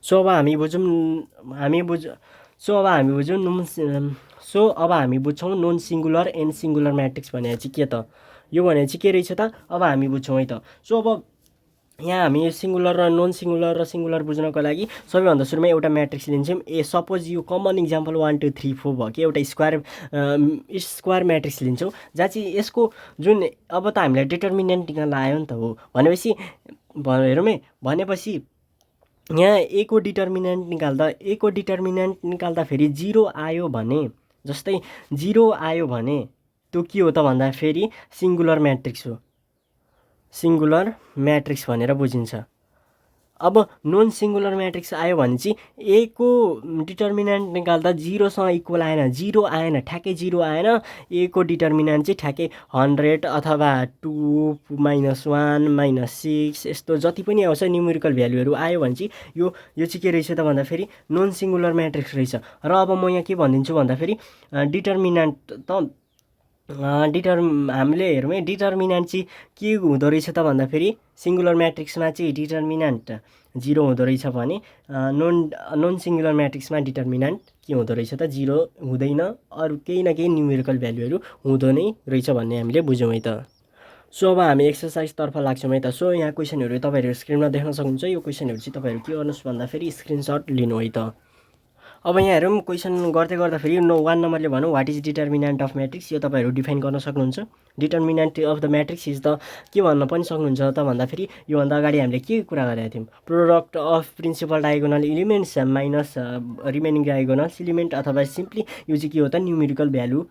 So अब हामी बुझौँ हामी बुझ सो अब हामी बुझौँ सो अब हामी बुझ्छौँ non singular and singular matrix भने चाहिँ के त यो भने चाहिँ के रहेछ त अब हामी बुझ्छौँ है त। सो अब यहाँ हामी सिङ्गुलर र नन सिङ्गुलर र सिङ्गुलर बुझ्नको लागि सबैभन्दा सुरुमा एउटा म्याट्रिक्स लिन्छौँ। सपोज यो कमन इक्जाम्पल 1 2 3 4 भयो कि एउटा स्क्वायर म्याट्रिक्स लिन्छौँ जहाँ चाहिँ यसको जुन अब त हामीलाई डिटर्मिनेन्ट निकाल्न आयो नि त हो भनेपछि हेरौँ है भनेपछि यहाँ ए को डिटर्मिनेन्ट निकाल्दाखेरि 0 आयो भने जस्तै 0 आयो भने त्यो के हो त भन्दाखेरि सिङ्गुलर म्याट्रिक्स हो, सिङ्गुलर म्याट्रिक्स भनेर बुझिन्छ। अब नन सिङ्गुलर म्याट्रिक्स आयो भने चाहिँ ए को डिटर्मिनेन्ट निकाल्दा 0सँग इक्वल आएन, 0 आएन, ठ्याक्कै 0 आएन। ए को डिटर्मिनेन्ट चाहिँ ठ्याक्कै 100 अथवा 2 -1 -6 यस्तो जति पनि आउँछ न्युमेरिकल भ्यालुहरू आयो भने चाहिँ यो चाहिँ के रहेछ त भन्दाखेरि नन सिङ्गुलर म्याट्रिक्स रहेछ। र अब म यहाँ के भनिदिन्छु भन्दाखेरि डिटर्मिनेन्ट त हामीले हेरौँ है डिटर्मिनेन्ट चाहिँ के हुँदो रहेछ त भन्दाखेरि सिङ्गुलर म्याट्रिक्समा चाहिँ डिटर्मिनेन्ट 0 हुँदो रहेछ भने नन सिङ्गुलर म्याट्रिक्समा डिटर्मिनेन्ट के हुँदो रहेछ त 0 हुँदैन, अरू केही न केही न्युमेरिकल भ्यालुहरू हुँदो नै रहेछ भन्ने हामीले बुझ्यौँ है त। सो अब हामी एक्सर्साइजतर्फ लाग्छौँ है त। सो यहाँ क्वेसनहरू तपाईँहरू स्क्रिनमा देख्न सक्नुहुन्छ। यो क्वेसनहरू चाहिँ तपाईँहरू के गर्नुहोस् भन्दाखेरि स्क्रिनसट लिनु है त। अब यहाँ हेरौँ क्वेसन गर्दै गर्दाखेरि 1 नम्बरले भनौँ what is determinant of matrix, यो तपाईँहरू डिफाइन गर्न सक्नुहुन्छ। Determinant of the matrix is the के भन्न पनि सक्नुहुन्छ त भन्दाखेरि योभन्दा अगाडि हामीले के कुरा गरेका थियौँ, product of principal diagonal elements minus remaining diagonal element अथवा सिम्पली यो चाहिँ के हो त न्युमेरिकल भ्यालु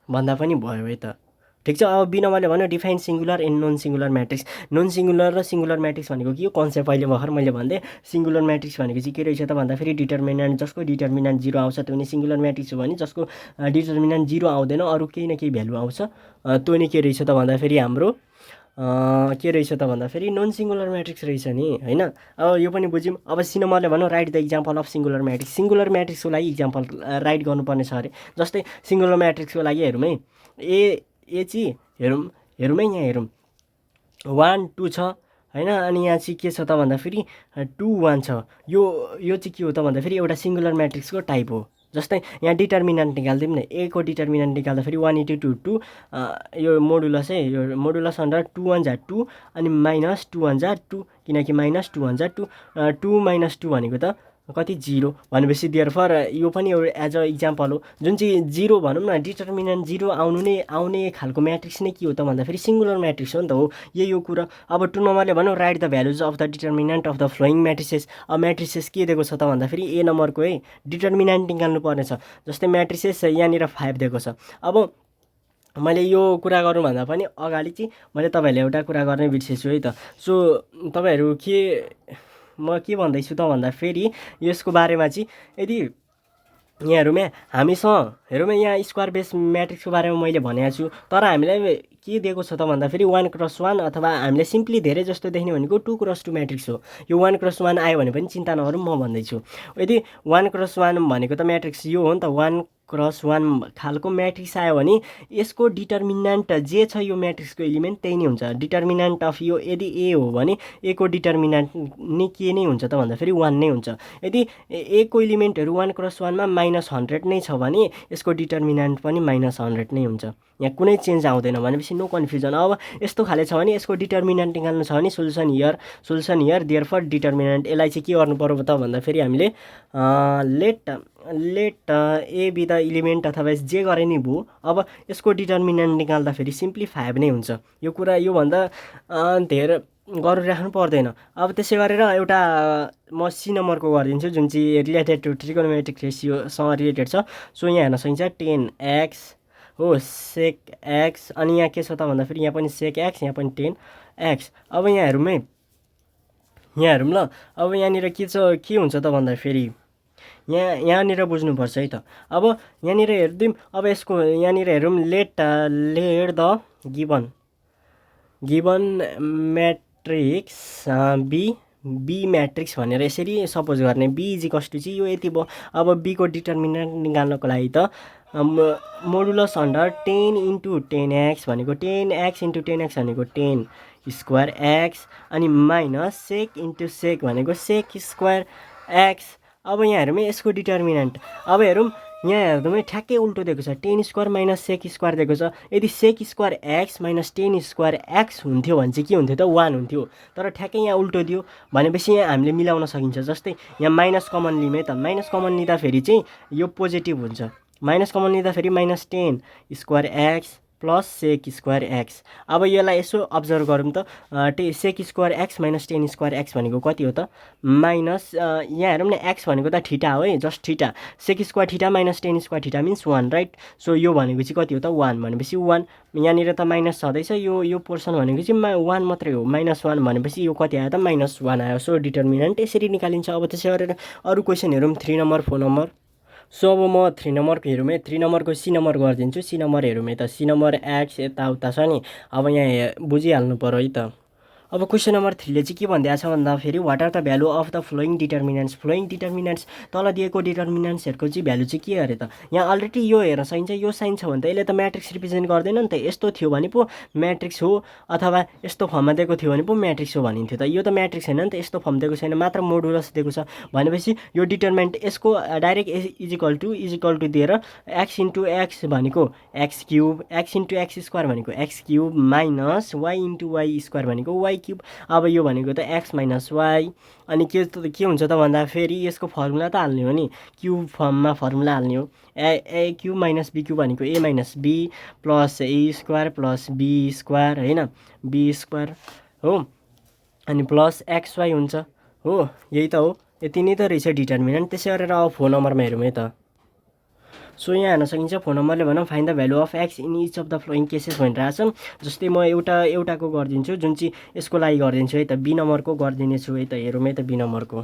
भन्दा पनि भयो है त। ठिक छ। अब बी नम्बरले भन्यो define singular and non singular matrix. Non singular र सिङ्गुलर म्याट्रिक्स भनेको के हो कन्सेप्ट अहिले भर्खर मैले भन्दै। सिङ्गुलर म्याट्रिक्स भनेको चाहिँ के रहेछ त भन्दाखेरि डिटर्मिनेन्ट जसको डिटर्मिनेन्ट 0 आउँछ त्यो नि सिङ्गुलर म्याट्रिक्स हो भने जसको डिटर्मिनेन्ट 0 आउँदैन अरू केही न केही भ्यालु आउँछ त्यो नि के रहेछ त भन्दाखेरि हाम्रो के रहेछ त भन्दाखेरि नन सिङ्गुलर म्याट्रिक्स रहेछ नि होइन। अब यो पनि बुझ्यौँ। अब सी नम्बरले भनौँ write the example of singular matrix. Singular म्याट्रिक्सको लागि इक्जाम्पल राइट गर्नुपर्ने छ अरे। जस्तै सिङ्गुलर म्याट्रिक्सको लागि हेरौँ है ए चाहिँ हेरौँ है यहाँ हेरौँ 1 2 छ होइन, अनि यहाँ चाहिँ के छ त भन्दाखेरि 2 1 छ। यो चाहिँ के हो त भन्दाखेरि एउटा सिङ्गुलर म्याट्रिक्सको टाइप हो। जस्तै यहाँ डिटर्मिनेन्ट निकाल्दिउँ न, ए को डिटर्मिनेन्ट निकाल्दाखेरि 1 × 2 2 यो मोडुलस है, यो मोडुलस अन्डर 2 1 जा 2 अनि माइनस 2 1 जा 2 किनकि माइनस 2 1 जा 2 2 - 2 भनेको त कति 0 भनेपछि देयरफर यो पनि एउटा एज अ इक्जाम्पल हो। जुन चाहिँ 0 भनौँ न डिटर्मिनेन्ट 0 आउने खालको म्याट्रिक्स नै के हो त भन्दाखेरि सिङ्गुलर म्याट्रिक्स हो नि त हो यो कुरा। अब 2 नम्बरले भनौँ write the values of the determinant of the following matrices. अब म्याट्रिसेस के दिएको छ त भन्दाखेरि ए नम्बरको है डिटर्मिनेन्ट निकाल्नु पर्नेछ। जस्तै म्याट्रिसेस यहाँनिर 5 दिएको छ। अब मैले यो कुरा गरौँभन्दा पनि अगाडि चाहिँ मैले तपाईँहरूले एउटा कुरा गर्नै बिर्सेछु है त। सो तपाईँहरू म के भन्दैछु त भन्दाखेरि यसको बारेमा चाहिँ यदि यहाँ हेरौँ हामीसँग हेरौँ यहाँ स्क्वायर बेस म्याट्रिक्सको बारेमा मैले भनेको छु, तर हामीलाई के दिएको छ त भन्दाखेरि 1 × 1 अथवा हामीले सिम्पली धेरै जस्तो देख्ने भनेको 2 × 2 म्याट्रिक्स हो। यो 1 × 1 आयो भने पनि चिन्ता नगरौँ म भन्दैछु। यदि 1 × 1 भनेको त म्याट्रिक्स यो हो नि त 1 × 1 खालको म्याट्रिक्स आयो भने यसको डिटर्मिनेन्ट जे छ यो म्याट्रिक्सको एलिमेन्ट त्यही नै हुन्छ। डिटर्मिनेन्ट अफ यो यदि ए हो भने ए को डिटर्मिनेन्ट नि के नै हुन्छ त भन्दाखेरि 1 नै हुन्छ। यदि ए को एलिमेन्टहरू 1 × 1 मा -100 नै छ भने यसको डिटर्मिनेन्ट पनि -100 नै हुन्छ। यहाँ कुनै चेन्ज आउँदैन भनेपछि नो कन्फ्युजन। अब यस्तो खाले छ भने यसको डिटर्मिनेन्ट निकाल्नु छ भने सोल्युसन हियर देयरफर डिटर्मिनेन्ट। यसलाई चाहिँ के गर्नु पर्यो त भन्दाखेरि हामीले let A B the element अथवा जे गरे नि भयो। अब यसको डिटर्मिनेन्ट निकाल्दाखेरि सिम्पली 5 नै हुन्छ। यो कुरा योभन्दा धेरै गरिराख्नु पर्दैन। अब त्यसै गरेर एउटा म सी नम्बरको गरिदिन्छु जुन चाहिँ रिलेटेड टु ट्रिगोनोमेट्रिक रेसियोसँग रिलेटेड छ। सो यहाँ हेर्न सकिन्छ 10x हो सेक x अनि यहाँ के छ त भन्दाखेरि यहाँ पनि सेक x यहाँ पनि 10x। अब यहाँ हेरौँ है यहाँ हेरौँ ल। अब यहाँनिर के हुन्छ त भन्दाखेरि यहाँनिर बुझ्नुपर्छ है त। अब यहाँनिर हेरिदिउँ। अब यसको यहाँनिर हेरौँ let the given matrix B matrix भनेर यसरी सपोज गर्ने बी इजिकल्स टु चाहिँ यो यति भयो। अब बीको डिटर्मिनेन्ट निकाल्नको लागि त मोडुलस अन्डर 10 × 10x भनेको 10x × 10x भनेको 10 स्क्वायर x अनि माइनस सेक × सेक भनेको सेक स्क्वायर एक्स। अब यहाँ हेरौँ है यसको डिटर्मिनेन्ट। अब हेरौँ यहाँ हेर्दौँ है ठ्याक्कै उल्टो दिएको छ, 10 स्क्वायर माइनस सेक स्क्वायर दिएको छ। यदि sec square x minus 10 square x हुन्थ्यो भने चाहिँ के हुन्थ्यो त 1 हुन्थ्यो। तर ठ्याक्कै यहाँ उल्टो दियो भनेपछि यहाँ हामीले मिलाउन सकिन्छ। जस्तै यहाँ माइनस कमन लिऊँ है त, माइनस कमन लिँदाखेरि चाहिँ यो पोजिटिभ हुन्छ। माइनस कमन लिँदाखेरि minus 10 square x plus sec square x. अब यसलाई यसो अब्जर्भ गरौँ त, sec square x minus 10 square x भनेको कति हो त माइनस, यहाँ हेरौँ न एक्स भनेको त ठिटा हो है, जस्ट ठिटा। सेक स्क्वायर ठिटा माइनस 10 स्क्वायर ठिटा मिन्स 1 राइट। सो यो भनेको चाहिँ कति हो त 1 भनेपछि 1, यहाँनिर त माइनस छँदैछ, यो पोर्सन भनेको चाहिँ 1 मात्रै हो, -1 भनेपछि यो कति आयो त -1 आयो। सो डिटर्मिनेन्ट यसरी निकालिन्छ। अब त्यसै गरेर अरू क्वेसन हेरौँ 3 नम्बर 4 नम्बर। सो अब म 3 नम्बरको हेरौँ है, 3 नम्बरको सी नम्बर गरिदिन्छु। सी नम्बर हेरौँ है त, सी नम्बर एक्स यताउता छ नि। अब यहाँ बुझिहाल्नु पऱ्यो है त। अब क्वेसन नम्बर 3 ले चाहिँ के भनिदिएको छ भन्दाखेरि what are the value of the following determinants. Following determinants तल दिएको डिटर्मिनेन्ट्सहरूको चाहिँ भ्यालु चाहिँ के अरे त, यहाँ अलरेडी यो हेर्न सकिन्छ। यो साइन छ भने त यसले त म्याट्रिक्स रिप्रेजेन्ट गर्दैन नि त। यस्तो थियो भने पो म्याट्रिक्स हो, अथवा यस्तो फर्ममा दिएको थियो भने पो म्याट्रिक्स हो भनिन्थ्यो त। यो त म्याट्रिक्स होइन नि त, यस्तो फर्म दिएको छैन, मात्र मोडुलस दिएको छ भनेपछि यो डिटर्मिनेन्ट यसको डाइरेक्ट इजिकल टु दिएर एक्स इन्टु एक्स भनेको x cube, x into x square भनेको x cube minus y into y square भनेको वाइ क्युब। अब यो भनेको त एक्स माइनस वाइ। अनि के हुन्छ त भन्दाखेरि यसको फर्मुला त हाल्ने हो नि, क्युब फर्ममा फर्मुला हाल्ने हो। A cube minus b cube भनेको a minus b plus a square plus b square होइन, बी स्क्वायर हो। अनि प्लस एक्स वाइ हुन्छ हो, यही त हो, यति नै त रहेछ डिटर्मिनेन्ट। त्यसै गरेर अब 4 नम्बरमा हेरौँ है त। सो यहाँ हेर्न सकिन्छ 4 नम्बरले भनौँ find the value of x in each of the following cases भनिरहेछ। जस्तै म एउटाको गरिदिन्छु, जुन चाहिँ यसको लागि गरिदिन्छु है त, बी नम्बरको गरिदिनेछु है त। हेरौँ है त बी नम्बरको।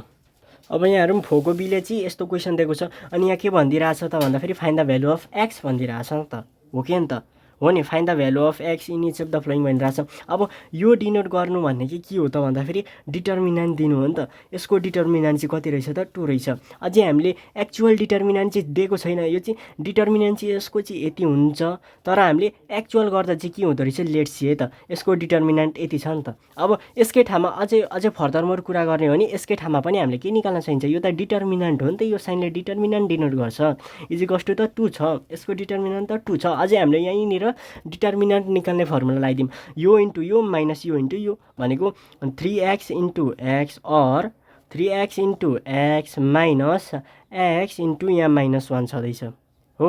अब यहाँ हेरौँ 4 को बीले चाहिँ यस्तो क्वेसन दिएको छ। अनि यहाँ के भनिदिरहेछ त भन्दाखेरि find the value of x भनिदिरहेछ नि त, हो कि नि त, हो नि। Find the value of x in each of the following भनिरहेछ। अब यो डिनोट गर्नु भन्ने के हो त भन्दाखेरि डिटर्मिनेन्ट दिनु हो नि त। यसको डिटर्मिनेन्ट चाहिँ कति रहेछ त 2 रहेछ। अझै हामीले एक्चुअल डिटर्मिनेन्ट चाहिँ दिएको छैन, यो चाहिँ डिटर्मिनेन्ट चाहिँ यसको चाहिँ यति हुन्छ, तर हामीले एक्चुअल गर्दा चाहिँ के हुँदो रहेछ लेट्स सी है त। यसको डिटर्मिनेन्ट यति छ नि त। अब यसकै ठाउँमा अझै फर्दर मोर कुरा गर्ने हो नि यसकै ठाउँमा पनि हामीले के निकाल्न सकिन्छ, यो त डिटर्मिनेन्ट हो नि त, यो साइनले डिटर्मिनेन्ट डिनोट गर्छ। इजिकल्स टु त 2 छ, यसको डिटर्मिनेन्ट त 2 छ। अझै हामीले यहीँनिर डिटर्मिनेन्ट निकाल्ने फर्मुला लगाइदिउँ, यो इन्टु यो माइनस यो इन्टु यो भनेको 3x into x or 3x into x minus x into यहाँ -1 छँदैछ हो।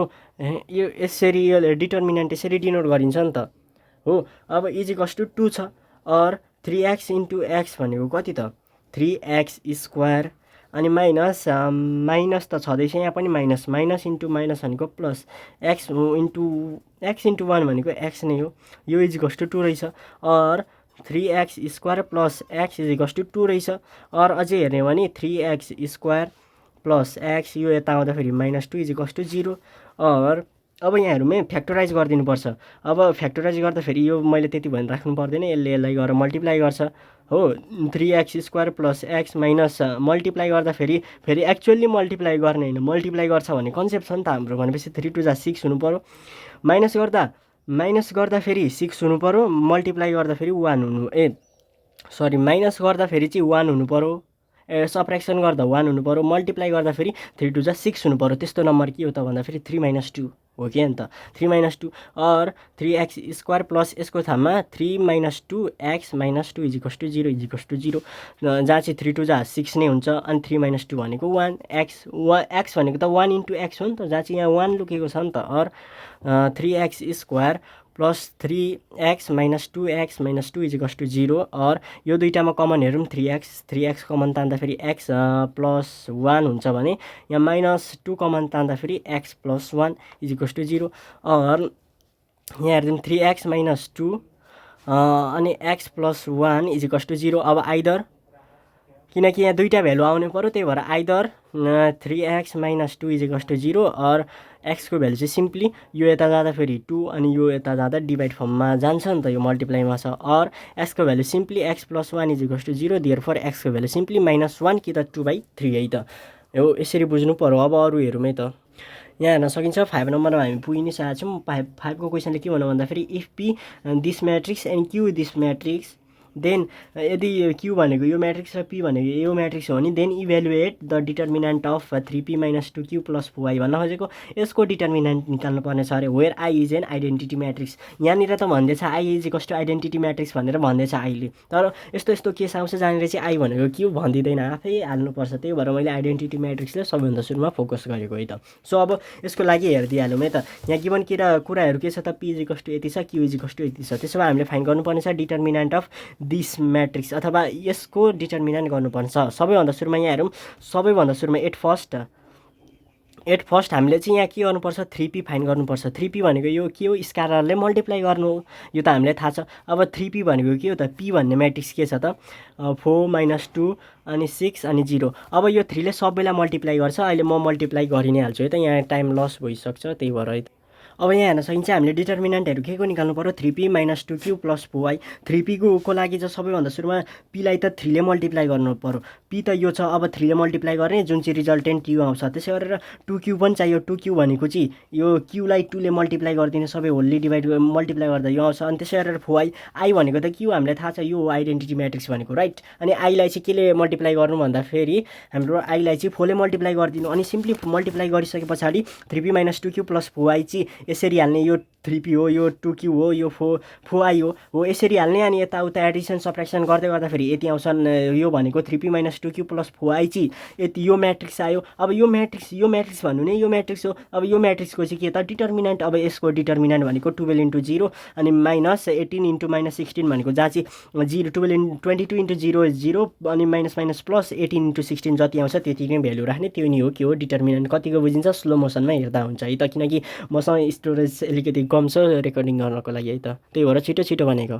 यो यसरी यो डिटर्मिनेन्ट यसरी डिनोट गरिन्छ नि त हो। अब इजिकल्स टु 2 छ अर 3x इन्टु एक्स भनेको कति त 3x स्क्वायर, अनि माइनस त छँदैछ यहाँ पनि, माइनस इन्टु माइनस भनेको प्लस एक्स इन्टु 1 भनेको एक्स नै हो। यो इजिकल्स टु 2 रहेछ or 3x square plus x equals to 2 रहेछ। अर अझै हेर्ने हो भने 3x स्क्वायर प्लस एक्स, यो यता आउँदाखेरि -2 इजिकल्स टु 0। अर अब यहाँ हेरौँ है फ्याक्टराइज गरिदिनुपर्छ। अब फ्याक्टराइज गर्दाखेरि यो मैले त्यति भनि राख्नु पर्दैन, यसलाई गरेर मल्टिप्लाई गर्छ हो। 3x square plus x minus multiply गर्दा फेरि एक्चुअल्ली मल्टिप्लाई गर्ने होइन, मल्टिप्लाई गर्छ भन्ने कन्सेप्ट छ नि त हाम्रो। भनेपछि 3 2 जा 6 हुनु पऱ्यो, माइनस गर्दा फेरि 6 हुनु पऱ्यो, मल्टिप्लाई गर्दा फेरि 1 हुनु माइनस गर्दा फेरि चाहिँ 1 हुनु पऱ्यो, सब्ट्र्याक्सन गर्दा 1 हुनु पऱ्यो, मल्टिप्लाई गर्दा फेरि 3 2 जा 6 हुनु पऱ्यो। त्यस्तो नम्बर के हो त भन्दाखेरि 3 - 2 हो कि नि त, 3 - 2 अर 3x स्क्वायर प्लस यसको ठाउँमा 3 - 2 x - 2 इजिकल्स टु 0 जहाँ चाहिँ 3 2 जा 6 नै हुन्छ। अनि 3 - 2 भनेको 1 x भनेको त 1 इन्टु एक्स हो नि त, जहाँ चाहिँ यहाँ 1 लुकेको छ नि त। अर 3x स्क्वायर प्लस 3x - 2x - 2 equals to 0। Or यो दुइटामा कमन हेरौँ 3x कमन तान्दाखेरि x प्लस 1 हुन्छ भने यहाँ -2 कमन तान्दाखेरि x plus 1 equals to 0। Or यहाँ हेर्दैछौँ 3x - 2 अनि x प्लस 1 इजिकल्स टु 0। अब आइदर, किनकि यहाँ दुईवटा भ्यालु आउनु पऱ्यो, त्यही भएर either 3x - 2 equals to 0 or एक्सको भ्यालु चाहिँ सिम्पली यो यता जाँदा फेरि 2 अनि यो यता जाँदा डिभाइड फर्ममा जान्छ नि त, यो मल्टिप्लाईमा छ। अर एक्सको भ्यालु simply x plus 1 equals to 0, therefore एक्सको भ्यालु सिम्पली -1 कि त 2/3 है त। हो यसरी बुझ्नु पऱ्यो। अब अरू हेरौँ है त। यहाँ हेर्न सकिन्छ 5 नम्बरमा हामी पुगि नै सकेका छौँ। 5 को क्वेसनले के भन्नु भन्दाखेरि if P this matrix and Q this matrix then यदि क्यू भनेको यो म्याट्रिक्स र पी भनेको यो म्याट्रिक्स हो भने then evaluate the determinant of 3p - 2q + 4i भन्न खोजेको यसको डिटर्मिनेन्ट निकाल्नु पर्ने छ अरे where I is an identity matrix. यहाँनिर त भन्दैछ I is equals to identity matrix भनेर भन्दैछ आईले, तर यस्तो यस्तो केस आउँछ जहाँनिर चाहिँ आई भनेको क्यू भनिदिँदैन, आफै हाल्नुपर्छ। त्यही भएर मैले आइडेन्टिटी म्याट्रिक्सले सबैभन्दा सुरुमा फोकस गरेको है त। सो अब यसको लागि हेरिदिइहालौँ है त। यहाँ गिभन कुराहरू के छ त, पी इज इक्वल्स टु यति छ, क्यू इज इक्वल्स टु यति छ। त्यसो भए हामीले फाइन्ड गर्नुपर्ने छ डिटर्मिनेन्ट अफ दिस म्याट्रिक्स अथवा यसको डिटर्मिनेन्ट गर्नुपर्छ। सबैभन्दा सुरुमा यहाँ हेरौँ, सबैभन्दा सुरुमा एट फर्स्ट हामीले चाहिँ यहाँ के गर्नुपर्छ, 3p फाइन्ड गर्नुपर्छ। 3p भनेको यो के हो, स्केलरले मल्टिप्लाई गर्नु हो, यो त हामीलाई थाहा छ। अब 3p भनेको के हो त, p भन्ने म्याट्रिक्स के छ त 4 - 2 अनि 6 अनि 0। अब यो 3 ले सबैलाई मल्टिप्लाई गर्छ। अहिले म मल्टिप्लाई गरि नै हाल्छु है त, यहाँ टाइम लस भइसक्छ त्यही भएर है त। अब यहाँ हेर्न सकिन्छ हामीले डिटर्मिनेन्टहरू के को निकाल्नु पर्यो, 3p - 2q + 4i। 3p को लागि चाहिँ सबैभन्दा सुरुमा पीलाई त 3 ले मल्टिप्लाई गर्नु पर्यो। पी त यो छ, अब 3 ले मल्टिप्लाई गर्ने जुन चाहिँ रिजल्टेन्ट क्यू आउँछ। त्यसै गरेर 2q पनि चाहियो। 2q भनेको चाहिँ यो क्यूलाई 2 ले मल्टिप्लाई गरिदिने, सबै होलले डिभाइड मल्टिप्लाई गर्दा यो आउँछ। अनि त्यसै गरेर 4i, आई भनेको त क्यू हामीलाई थाहा छ, यो हो आइडेन्टिटी म्याट्रिक्स भनेको, राइट। अनि आईलाई चाहिँ केले मल्टिप्लाई गर्नु भन्दाखेरि हाम्रो आईलाई चाहिँ 4 ले मल्टिप्लाई गरिदिनु। अनि सिम्पली मल्टिप्लाई गरिसके पछाडि 3p - 2q + 4i चाहिँ यसरी हाल्ने, यो 3p हो, यो 2q हो, यो 4i हो यसरी हाल्ने। अनि यताउता एडिसन सब्ट्र्याक्सन गर्दै गर्दाखेरि यति आउँछन्। यो भनेको 3p - 2q + 4i चाहिँ यति, यो म्याट्रिक्स आयो। अब यो म्याट्रिक्स भन्नु नै यो म्याट्रिक्स हो। अब यो म्याट्रिक्सको चाहिँ के त डिटर्मिनेन्ट, अब यसको डिटर्मिनेन्ट भनेको 12 × 0 अनि -18 × -16 भनेको जहाँ चाहिँ 22 × 0 = 0 अनि माइनस प्लस 18 × 16 जति आउँछ त्यति नै भ्यालु राख्ने, त्यो नि हो के हो डिटर्मिनेन्ट। कतिको बुझिन्छ, स्लो मोसनमा हेर्दा हुन्छ है त, किनकि मसँग स्टोरेज अलिकति कम छ रेकर्डिङ गर्नको लागि है त, त्यही भएर छिटो भनेको।